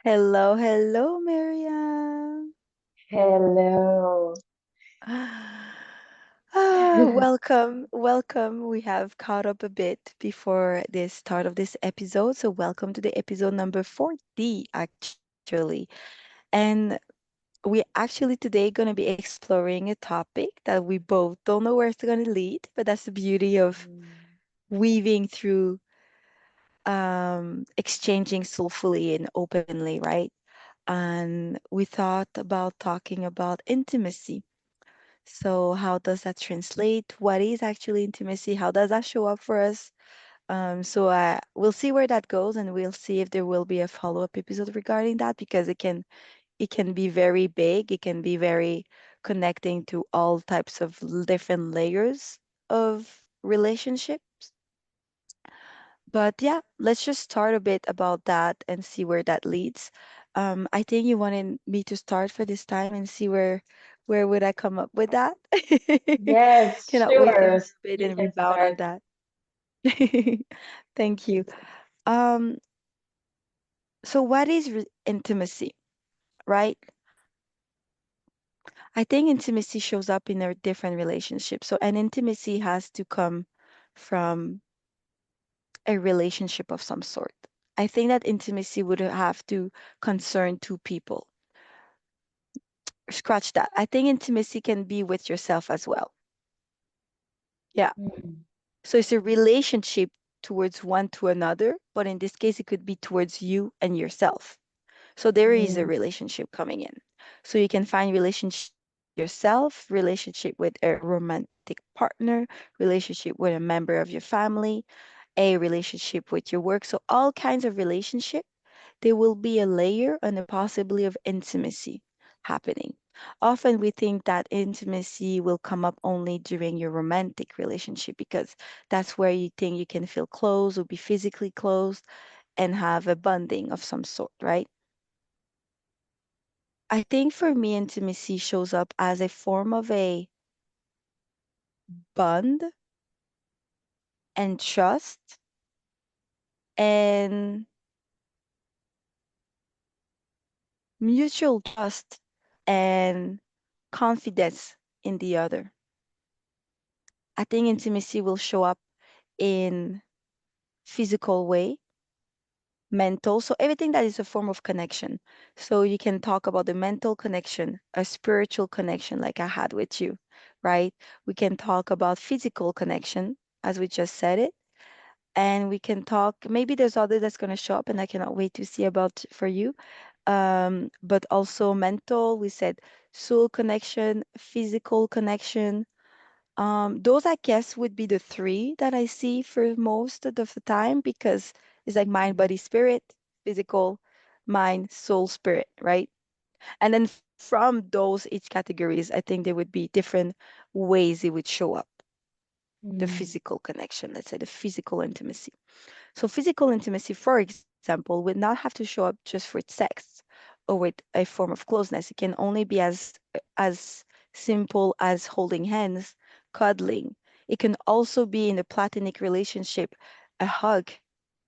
Hello, hello, Mariam. Hello. Welcome, welcome. We have caught up a bit before the start of this episode. So, welcome to the episode number 40, actually. And we're actually today going to be exploring a topic that we both don't know where it's going to lead, but that's the beauty of Mm. weaving through exchanging soulfully and openly, right? And we thought about talking about intimacy. So, how does that translate? What is actually intimacy? How does that show up for us? So we'll see where that goes, and we'll see if there will be a follow-up episode regarding that because it can be very big. It can be very connecting to all types of different layers of relationships. But yeah, let's just start a bit about that and see where that leads. I think you wanted me to start for this time and see where would I come up with that. Yes, Cannot wait to sure. hear a bit You and can rebound on start. that. Thank you. Um, so what is intimacy, right? I think intimacy shows up in a different relationship. So an intimacy has to come from a relationship of some sort. I think that intimacy would have to concern two people. Scratch that. I think intimacy can be with yourself as well. Yeah. Mm. So it's a relationship towards one to another, but in this case, it could be towards you and yourself. So there is a Mm. relationship coming in. So you can find relationship with yourself, relationship with a romantic partner, relationship with a member of your family, a relationship with your work. So all kinds of relationship, there will be a layer and a possibility of intimacy happening. Often we think that intimacy will come up only during your romantic relationship because that's where you think you can feel close or be physically close and have a bonding of some sort, right? I think for me, intimacy shows up as a form of a bond and trust and mutual trust and confidence in the other. I think intimacy will show up in physical way, mental, so everything that is a form of connection. So you can talk about the mental connection, a spiritual connection like I had with you, right? We can talk about physical connection, as we just said it, and we can talk, maybe there's other that's going to show up and I cannot wait to see about for you. But also mental, we said soul connection, physical connection. Those I guess would be the three that I see for most of the time because it's like mind, Mm. body, spirit, physical, mind, soul, spirit, right? And then from those each categories, I think there would be different ways it would show up. The Mm. physical connection, let's say the physical intimacy. So physical intimacy, for example, would not have to show up just for sex or with a form of closeness. It can only be as simple as holding hands, cuddling. It can also be in a platonic relationship, a hug,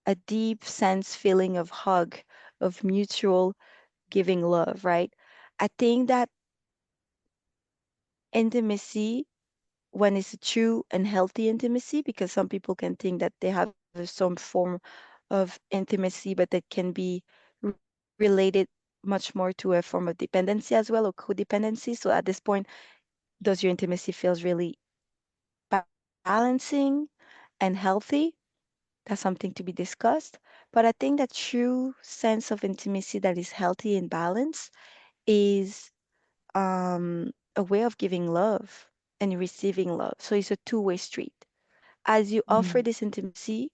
a deep sense feeling of hug, of mutual giving love, right? I think that intimacy when it's a true and healthy intimacy, because some people can think that they have some form of intimacy, but that can be related much more to a form of dependency as well or codependency. So at this point, does your intimacy feels really balancing and healthy? That's something to be discussed. But I think that true sense of intimacy that is healthy and balanced is a way of giving love and receiving love. So it's a two-way street. As you offer Mm. this intimacy,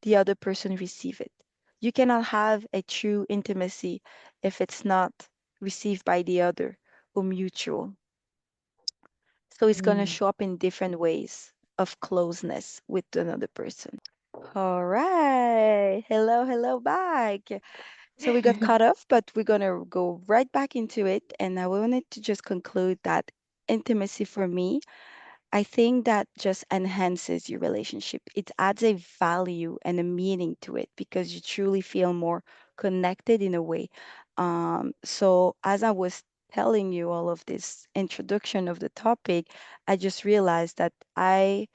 the other person receive it. You cannot have a true intimacy if it's not received by the other or mutual. So it's going to Mm. show up in different ways of closeness with another person. All right. Hello, hello back. So we got cut off, but we're going to go right back into it. And I wanted to just conclude that intimacy for me, I think that just enhances your relationship. It adds a value and a meaning to it because you truly feel more connected in a way. So as I was telling you all of this introduction of the topic, I just realized that I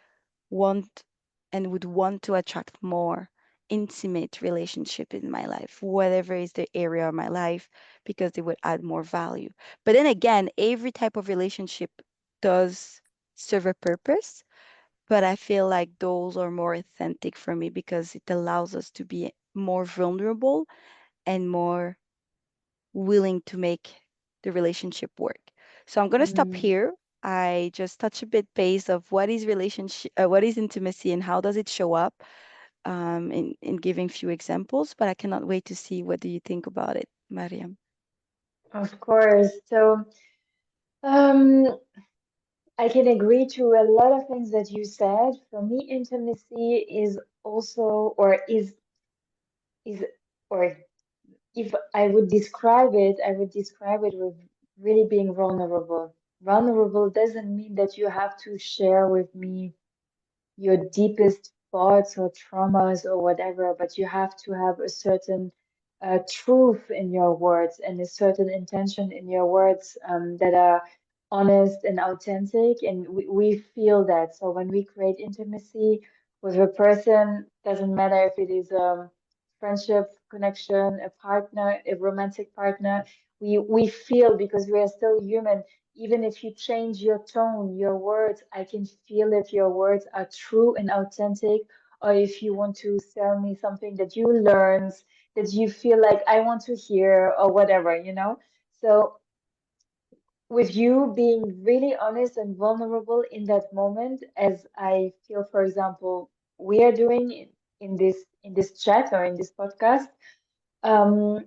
want and would want to attract more intimate relationship in my life, whatever is the area of my life, because it would add more value. But then again, every type of relationship does serve a purpose, but I feel like those are more authentic for me because it allows us to be more vulnerable and more willing to make the relationship work. So I'm going to stop Mm, here. I just touch a bit base of what is relationship, what is intimacy, and how does it show up, in giving few examples. But I cannot wait to see what do you think about it, Mariam. of course. So, um, I can agree to a lot of things that you said. For me, intimacy is also, is, or if I would describe it, I would describe it with really being vulnerable. Vulnerable doesn't mean that you have to share with me your deepest thoughts or traumas or whatever, but you have to have a certain truth in your words and a certain intention in your words that are honest and authentic. And we feel that. So when we create intimacy with a person, doesn't matter if it is friendship, connection, a partner, a romantic partner, we feel because we are still human even if you change your tone, your words, I can feel if your words are true and authentic, or if you want to sell me something that you learned, that you feel like I want to hear, or whatever, you know? So, with you being really honest and vulnerable in that moment, as I feel, for example, we are doing in this chat or in this podcast, um,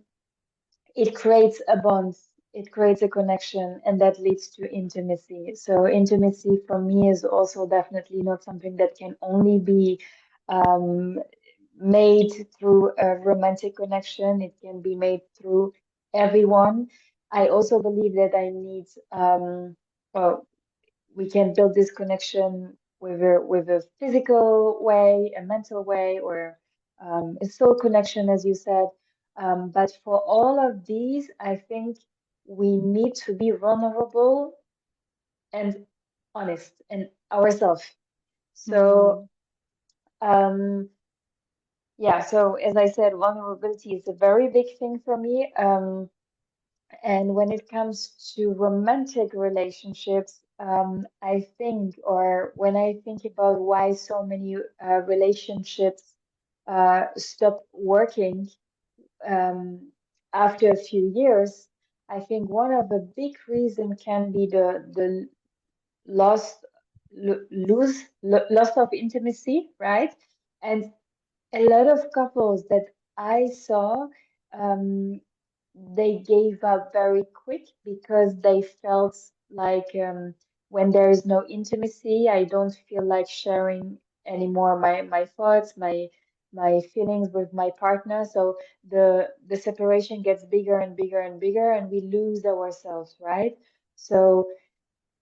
it creates a bond, it creates a connection, and that leads to intimacy. So, intimacy for me is also definitely not something that can only be um, made through a romantic connection, it can be made through everyone. I also believe that I need, well, we can build this connection with a physical way, a mental way, or a soul connection, as you said. But for all of these, I think we need to be vulnerable and honest and ourselves. So, Mm, um, yeah, so as I said, vulnerability is a very big thing for me. And when it comes to romantic relationships, I think, or when I think about why so many relationships stop working um, after a few years, I think one of the big reasons can be the loss, loss of intimacy, right? And a lot of couples that I saw, um, they gave up very quick because they felt like when there is no intimacy, I don't feel like sharing anymore my thoughts, my feelings with my partner. So the separation gets bigger and bigger and bigger, and we lose ourselves, right? So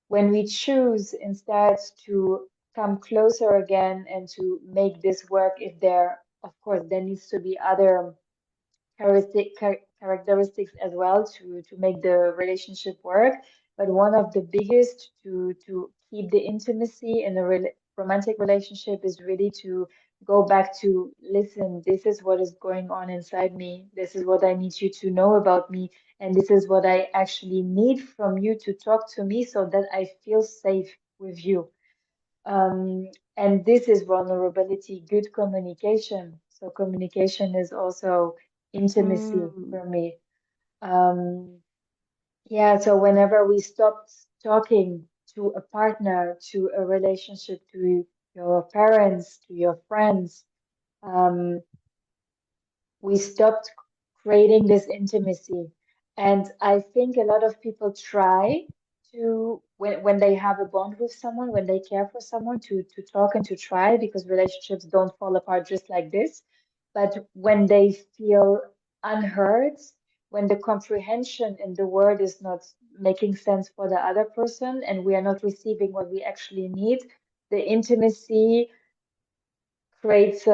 when we choose instead to come closer again and to make this work, if there, of course, there needs to be other characteristics as well to make the relationship work. But one of the biggest to keep the intimacy in a romantic relationship is really to go back to listen. This is what is going on inside me. This is what I need you to know about me, and this is what I actually need from you to talk to me so that I feel safe with you. Um, and this is vulnerability, good communication. So communication is also intimacy mm, for me. Um, yeah, so whenever we stop talking to a partner, to a relationship, to your parents, to your friends, um, we stopped creating this intimacy. And I think a lot of people try to, when they have a bond with someone, when they care for someone, to talk and to try, because relationships don't fall apart just like this. But when they feel unheard, when the comprehension in the word is not making sense for the other person, and we are not receiving what we actually need, the intimacy creates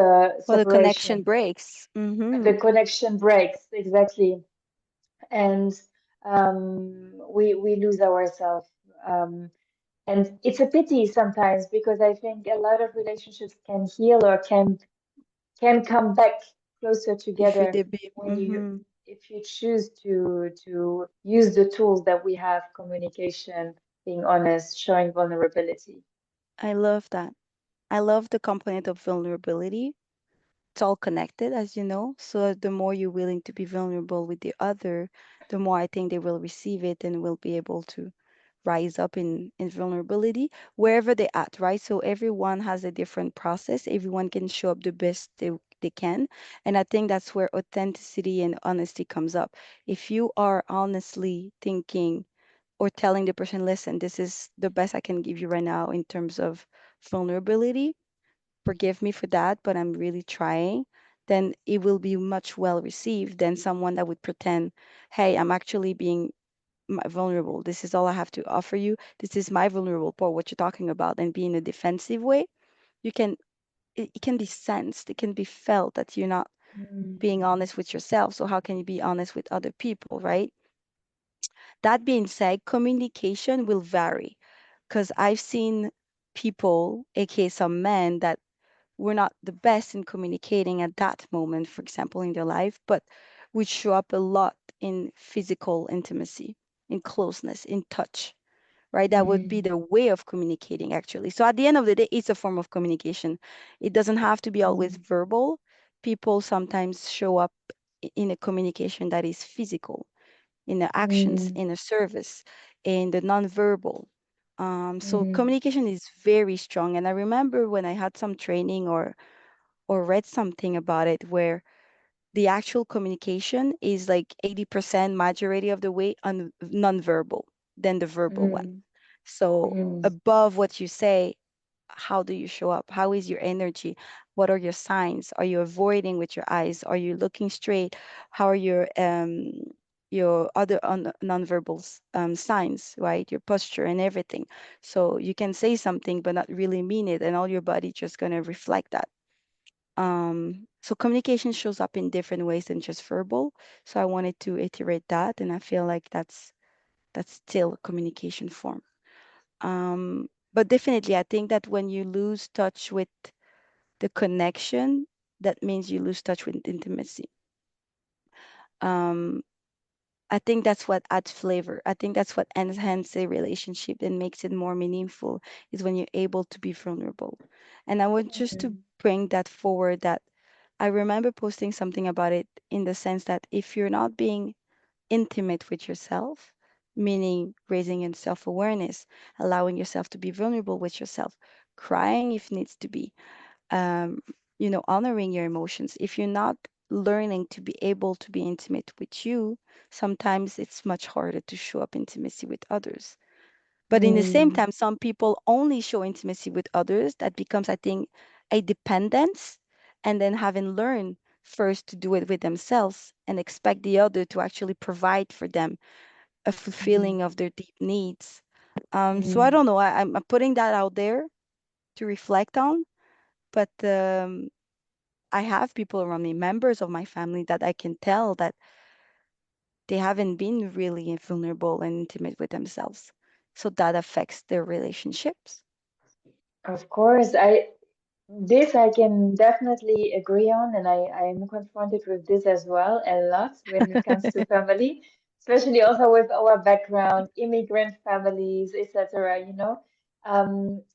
Well, the connection separation. breaks. The Mm-hmm. connection breaks, exactly. And we lose ourselves. Um, and it's a pity sometimes because I think a lot of relationships can heal or can come back closer If we together did be, when you mm-hmm. if you choose to use the tools that we have, communication, being honest, showing vulnerability. I love that. I love the component of vulnerability. It's all connected, as you know. So the more you're willing to be vulnerable with the other, the more I think they will receive it and will be able to rise up in vulnerability wherever they're at, right? So everyone has a different process. Everyone can show up the best they can. And I think that's where authenticity and honesty comes up. If you are honestly thinking or telling the person, listen, this is the best I can give you right now in terms of vulnerability, forgive me for that, but I'm really trying, then it will be much well received than someone that would pretend, hey, I'm actually being vulnerable. This is all I have to offer you. This is my vulnerable part, what you're talking about, and be in a defensive way. You can, it can be sensed, it can be felt that you're not Mm, being honest with yourself. So how can you be honest with other people, right? That being said, communication will vary because I've seen people, aka some men, that were not the best in communicating at that moment, for example, in their life, but would show up a lot in physical intimacy, in closeness, in touch, right? That would be mm, the way of communicating, actually. So at the end of the day, it's a form of communication. It doesn't have to be always mm, verbal. People sometimes show up in a communication that is physical, in the actions, mm, in the service, in the nonverbal. So mm, communication is very strong. And I remember when I had some training or read something about it where the actual communication is like 80% majority of the way nonverbal than the verbal one. mm, So mm, above what you say, how do you show up? How is your energy? What are your signs? Are you avoiding with your eyes? Are you looking straight? How are your other nonverbal signs, right? Your posture and everything. So you can say something but not really mean it, and all your body just gonna reflect that. So communication shows up in different ways than just verbal. So I wanted to iterate that, and I feel like that's still a communication form. But definitely, I think that when you lose touch with the connection, that means you lose touch with intimacy. Um, I think that's what adds flavor. I think that's what enhances a relationship and makes it more meaningful is when you're able to be vulnerable. And I want just to mm, bring that forward that I remember posting something about it in the sense that if you're not being intimate with yourself, meaning raising in self awareness, allowing yourself to be vulnerable with yourself, crying if needs to be, um, honoring your emotions. If you're not learning to be able to be intimate with you, sometimes it's much harder to show up intimacy with others. But in the same mm, time, some people only show intimacy with others. That becomes, I think, a dependence. And then having learned first to do it with themselves and expect the other to actually provide for them a mm, fulfilling of their deep needs. So I mm. don't know. I'm putting that out there to reflect on. But I have people around me, members of my family, that I can tell that they haven't been really vulnerable and intimate with themselves. So that affects their relationships. Of course, this I can definitely agree on, and I am confronted with this as well a lot when it comes to family, especially also with our background, immigrant families, etc.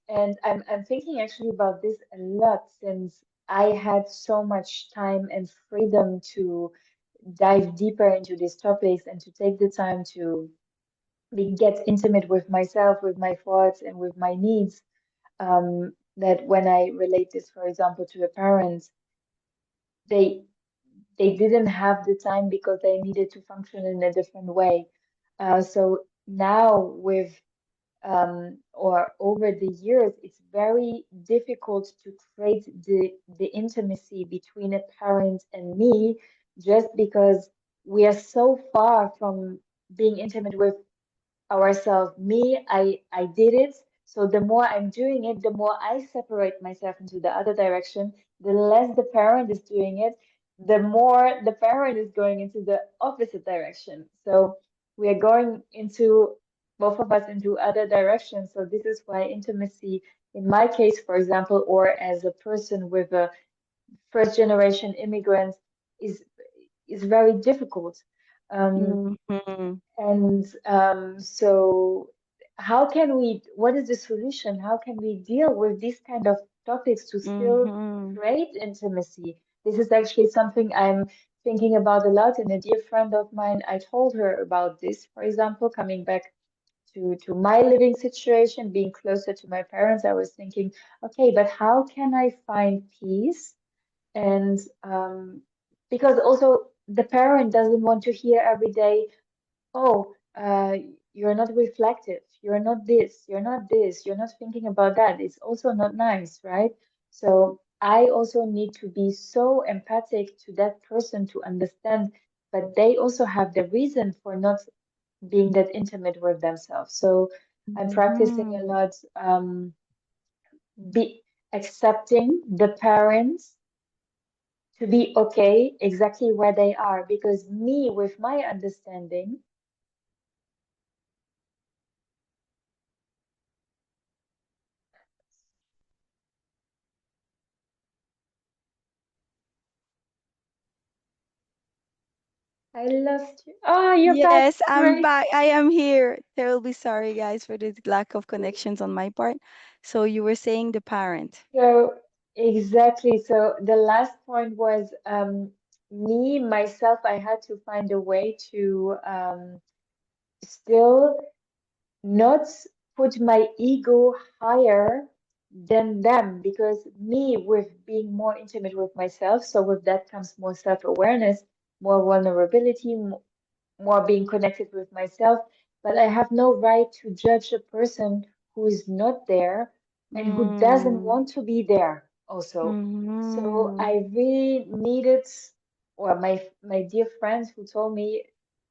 And I'm thinking actually about this a lot since I had so much time and freedom to dive deeper into these topics and to take the time to get intimate with myself, with my thoughts, and with my needs. That when I relate this, for example, to a parent, they they didn't have the time because they needed to function in a different way. So now with or over the years, it's very difficult to create the intimacy between a parent and me, just because we are so far from being intimate with ourselves. Me, I did it, So the more I'm doing it, the more I separate myself into the other direction, the less the parent is doing it, the more the parent is going into the opposite direction. So we are going into both of us into other directions. So this is why intimacy, in my case, for example, or as a person with a first generation immigrant, is is very difficult. Um, Mm-hmm. so how can we, what is the solution? How can we deal with these kind of topics to still Mm-hmm. create intimacy? This is actually something I'm thinking about a lot. And a dear friend of mine, I told her about this, for example, coming back to my living situation, being closer to my parents, I was thinking, okay, but how can I find peace? And because also the parent doesn't want to hear every day, oh, you're not reflective, you're not this, you're not this, you're not thinking about that. It's also not nice, right? So I also need to be so empathic to that person to understand, but they also have the reason for not being that intimate with themselves. So I'm practicing a Mm-hmm. lot, be accepting the parents to be okay exactly where they are, because me with my understanding. I lost you. Oh, you're back. Yes, I'm Great. back. I am here. Terribly sorry, guys, for the lack of connections on my part. So you were saying the parent. So exactly. So the last point was me myself. I had to find a way to still not put my ego higher than them, because me with being more intimate with myself, so with that comes more self-awareness, more vulnerability, more being connected with myself, but I have no right to judge a person who is not there and who doesn't Mm, want to be there also. So mm, I really needed, or my dear friend who told me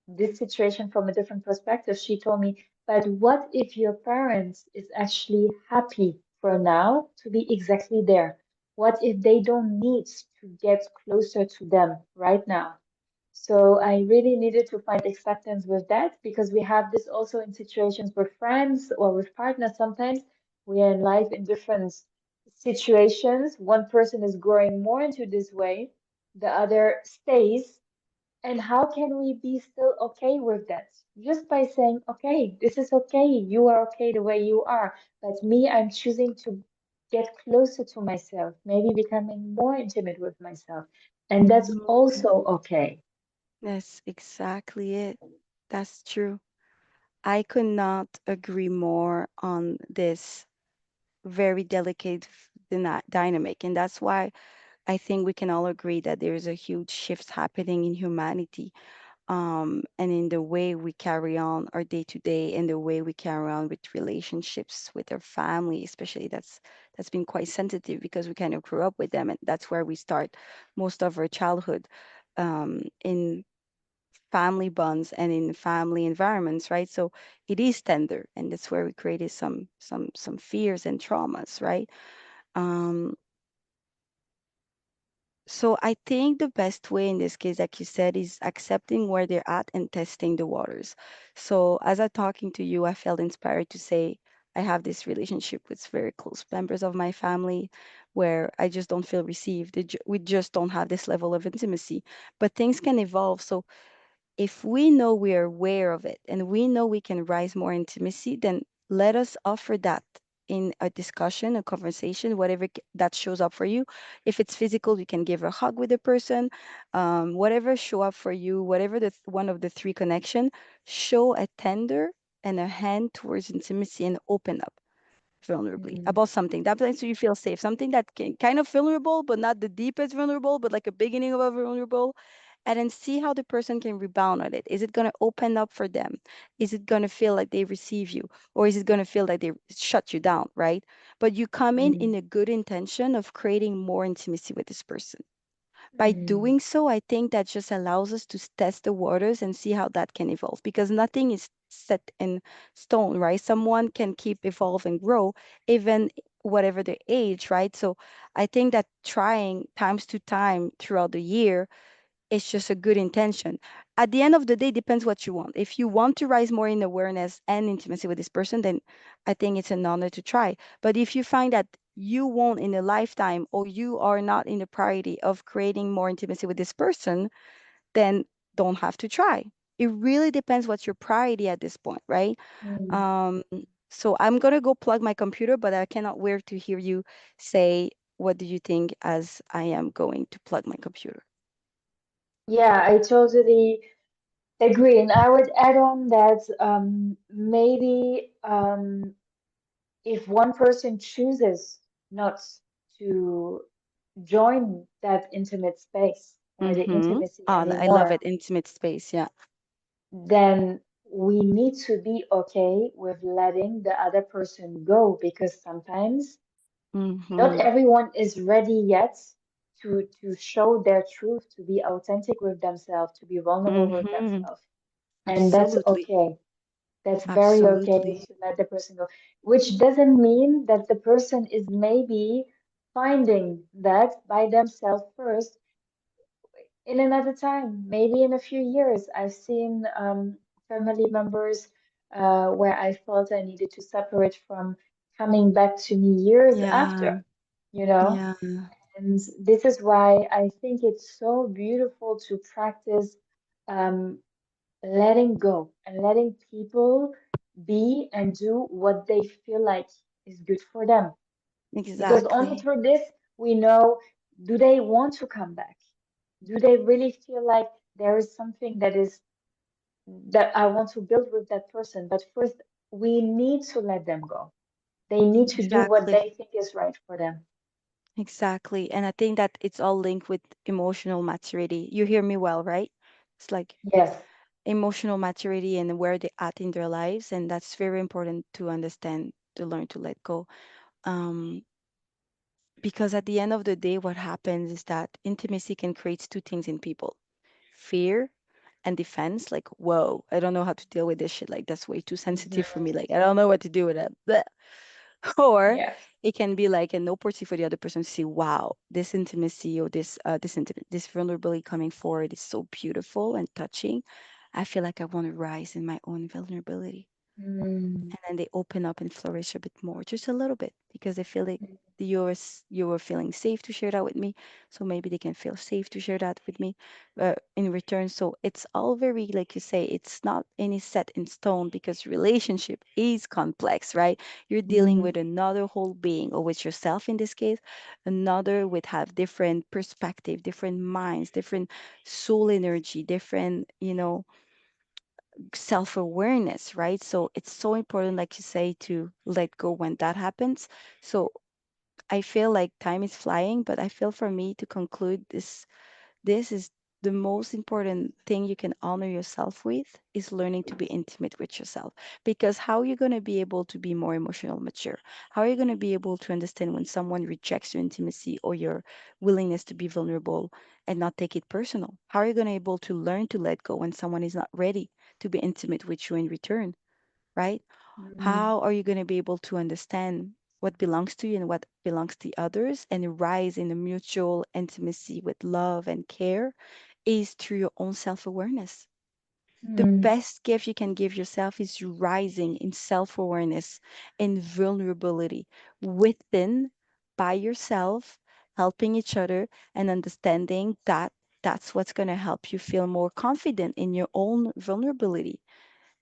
this situation from a different perspective, she told me, but what if your parents is actually happy for now to be exactly there? What if they don't need to get closer to them right now? So I really needed to find acceptance with that, because we have this also in situations with friends or with partners. Sometimes we are in life in different situations. One person is growing more into this way, the other stays. And how can we be still okay with that? Just by saying, okay, this is okay. You are okay the way you are. But me, I'm choosing to get closer to myself, maybe becoming more intimate with myself. And that's mm. also okay. That's exactly it. That's true. I could not agree more on this very delicate dynamic. And that's why I think we can all agree that there is a huge shift happening in humanity, and in the way we carry on our day to day and the way we carry on with relationships with our family, especially that's been quite sensitive because we kind of grew up with them, and that's where we start most of our childhood, in family bonds and in family environments, right? So it is tender, and that's where we created some fears and traumas, right? Um, So I think the best way in this case, like you said, is accepting where they're at and testing the waters. So as I'm talking to you, I felt inspired to say I have this relationship with very close members of my family where I just don't feel received. We just don't have this level of intimacy. But things can evolve. So if we know we are aware of it and we know we can rise more intimacy, then let us offer that in a discussion, a conversation, whatever that shows up for you. If it's physical, you can give a hug with the person, whatever show up for you, whatever one of the three connection, show a tender and a hand towards intimacy and open up vulnerably Mm, about something that makes you feel safe, something that can kind of vulnerable, but not the deepest vulnerable, but like a beginning of a vulnerable, and then see how the person can rebound on it. Is it going to open up for them? Is it going to feel like they receive you? Or is it going to feel like they shut you down, right? But you come in mm, a good intention of creating more intimacy with this person. By Mm, doing so, I think that just allows us to test the waters and see how that can evolve, because nothing is set in stone, right? Someone can keep evolve and grow even whatever their age, right? So I think that trying times to time throughout the year, it's just a good intention. At the end of the day, depends what you want. If you want to rise more in awareness and intimacy with this person, then I think it's an honor to try. But if you find that you won't in a lifetime, or you are not in the priority of creating more intimacy with this person, then don't have to try. It really depends what's your priority at this point, right? mm. Um, so I'm gonna go plug my computer, but I cannot wait to hear you say what do you think as I am going to plug my computer. Yeah, I totally agree. And I would add on that maybe if one person chooses not to join that intimate space or the Mm-hmm. intimacy I love anymore, it. Intimate space. Yeah. then we need to be okay with letting the other person go because sometimes not Mm-hmm. everyone is ready yet to show their truth, to be authentic with themselves, to be vulnerable with Mm-hmm. themselves. And that's Absolutely. okay. That's very okay Absolutely. to let the person go, which doesn't mean that the person is maybe finding that by themselves first in another time, maybe in a few years. I've seen family members where I felt I needed to separate from coming back to me years Yeah. after, you know? Yeah. And this is why I think it's so beautiful to practice um, letting go and letting people be and do what they feel like is good for them. Because only Exactly. through this we know, do they want to come back? Do they really feel like there is something that I want to build with that person? But first, we need to let them go. They need to do what Exactly. they think is right for them. Exactly. And I think that it's all linked with emotional maturity. You hear me well, right? It's like Yes. emotional maturity and where they at in their lives. And that's very important to understand, to learn to let go. Um, because at the end of the day, what happens is that intimacy can create two things in people: fear and defense. Like, whoa, I don't know how to deal with this shit. Like, that's way too sensitive for Hmm. me. Like, I don't know what to do with it. Bleh. Or Yeah. it can be like an opportunity for the other person to see, wow, this intimacy, or this vulnerability coming forward is so beautiful and touching. I feel like I want to rise in my own vulnerability, Mm. and then they open up and flourish a bit more, just a little bit, because they feel like you were feeling safe to share that with me, so maybe they can feel safe to share that with me in return. So it's all very, like you say, it's not any set in stone, because relationship is complex, right? You're dealing Mm. with another whole being, or with yourself in this case, another with have different perspective, different minds, different soul energy, different, self-awareness, right? So it's so important, like you say, to let go when that happens. So I feel like time is flying, but I feel for me to conclude this is the most important thing you can honor yourself with, is learning to be intimate with yourself. Because how are you going to be able to be more emotional mature? How are you going to be able to understand when someone rejects your intimacy or your willingness to be vulnerable and not take it personal? How are you going to be able to learn to let go when someone is not ready to be intimate with you in return, right? Mm. How are you going to be able to understand what belongs to you and what belongs to others, and rise in a mutual intimacy with love and care, is through your own self awareness. The Mm. best gift you can give yourself is rising in self awareness and vulnerability within, by yourself, helping each other, and understanding that that's what's going to help you feel more confident in your own vulnerability.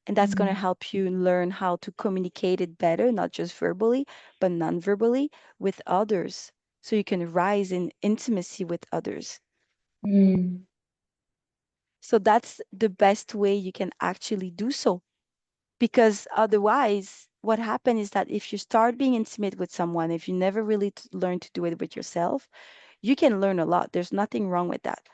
And that's going to Mm. help you learn how to communicate it better, not just verbally, but non verbally with others. So you can rise in intimacy with others. Mm. So that's the best way you can actually do so. Because otherwise, what happens is that if you start being intimate with someone, if you never really learn to do it with yourself, you can learn a lot. There's nothing wrong with that.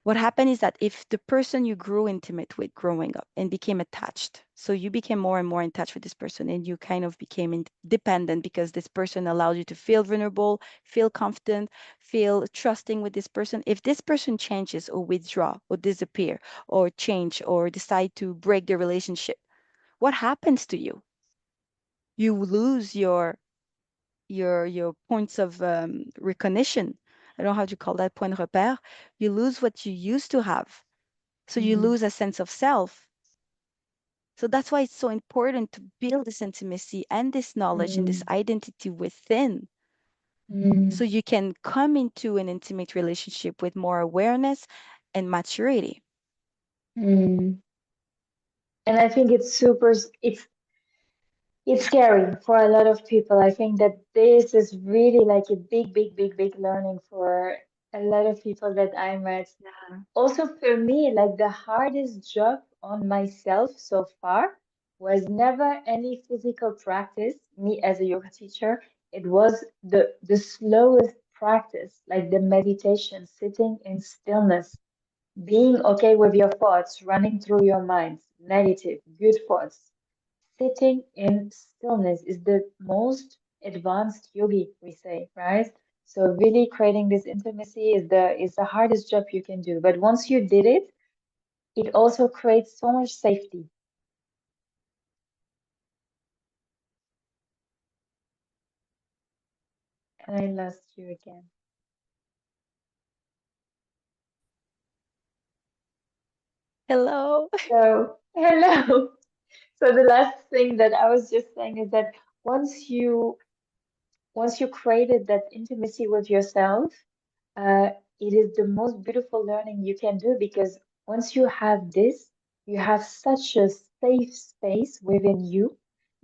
What happened is that if the person you grew intimate with growing up and became attached, so you became more and more in touch with this person and you kind of became dependent because this person allowed you to feel vulnerable, feel confident, feel trusting with this person. If this person changes or withdraw or disappear or change or decide to break the relationship, what happens to you? You lose your points of recognition. I don't know how to call that point repère. You lose what you used to have. So you Mm, lose a sense of self. So that's why it's so important to build this intimacy and this knowledge and this mm, identity within. So mm, you can come into an intimate relationship with more awareness and maturity. mm. And I think it's super, it's scary for a lot of people. I think that this is really like a big, big, big, big learning for a lot of people that I met. Yeah. Also, for me, like the hardest job on myself so far was never any physical practice, me as a yoga teacher. It was the slowest practice, like the meditation, sitting in stillness, being okay with your thoughts running through your mind, negative, good thoughts. Sitting in stillness is the most advanced yogi, we say, right? So really creating this intimacy is the hardest job you can do. But once you did it, it also creates so much safety. And I lost you again. Hello. So hello. So the last thing that I was just saying is that once you once you created that intimacy with yourself, uh, it is the most beautiful learning you can do because once you have this, you have such a safe space within you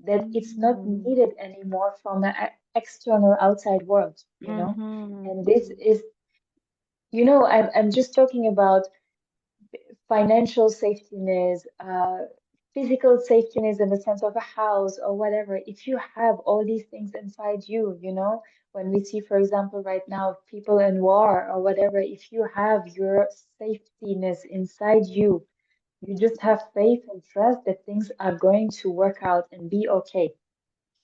that it's not Mm-hmm. needed anymore from an external outside world, you know? Mm-hmm. And this is, I'm just talking about financial safetiness, physical safetiness in the sense of a house or whatever, if you have all these things inside you, when we see, for example, right now, people in war or whatever, if you have your safetiness inside you, you just have faith and trust that things are going to work out and be okay.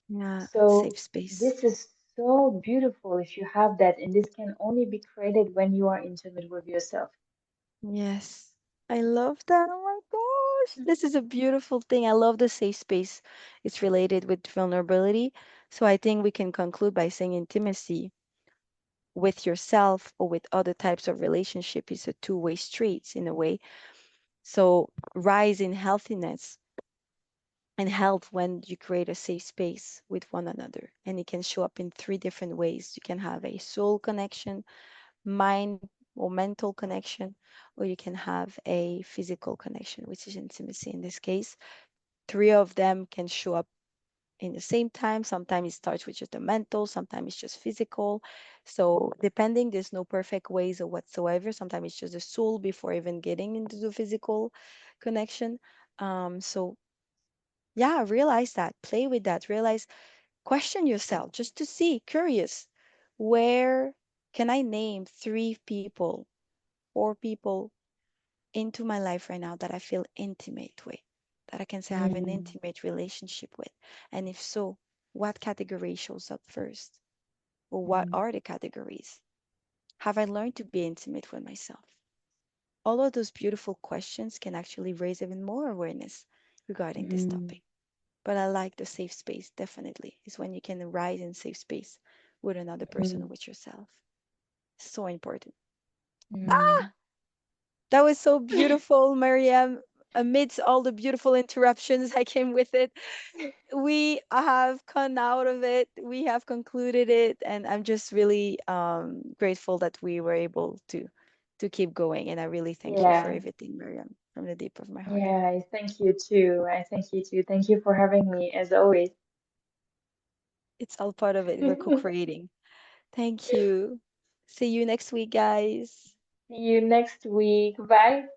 Yeah, So safe space. this is so beautiful if you have that, and this can only be created when you are intimate with yourself. Yes. I love that. Oh my gosh. This is a beautiful thing. I love the safe space. It's related with vulnerability. So I think we can conclude by saying intimacy with yourself or with other types of relationship is a two-way street in a way. So rise in healthiness and health when you create a safe space with one another. And it can show up in three different ways. You can have a soul connection, mind or mental connection, or you can have a physical connection, which is intimacy in this case. Three of them can show up in the same time. Sometimes it starts with just the mental, sometimes it's just physical. So depending, there's no perfect ways or whatsoever. Sometimes it's just the soul before even getting into the physical connection. So yeah, realize that, play with that, realize, question yourself just to see, curious, where can I name three people, four people into my life right now that I feel intimate with, that I can say I have an Mm, intimate relationship with? And if so, what category shows up first? Or what mm, are the categories? Have I learned to be intimate with myself? All of those beautiful questions can actually raise even more awareness regarding this mm, topic. But I like the safe space, definitely. Is when you can rise in safe space with another person or mm, with yourself. So important. mm. That was so beautiful, Mariam. Amidst all the beautiful interruptions that came with it, we have come out of it. We have concluded it, and I'm just really grateful that we were able to keep going. And I really thank you for Yeah. everything, Mariam, from the deep of my heart. Yeah, I thank you too. I thank you too. Thank you for having me as always. It's all part of it. We're co-creating. Thank you. See you next week, guys. See you next week. Bye.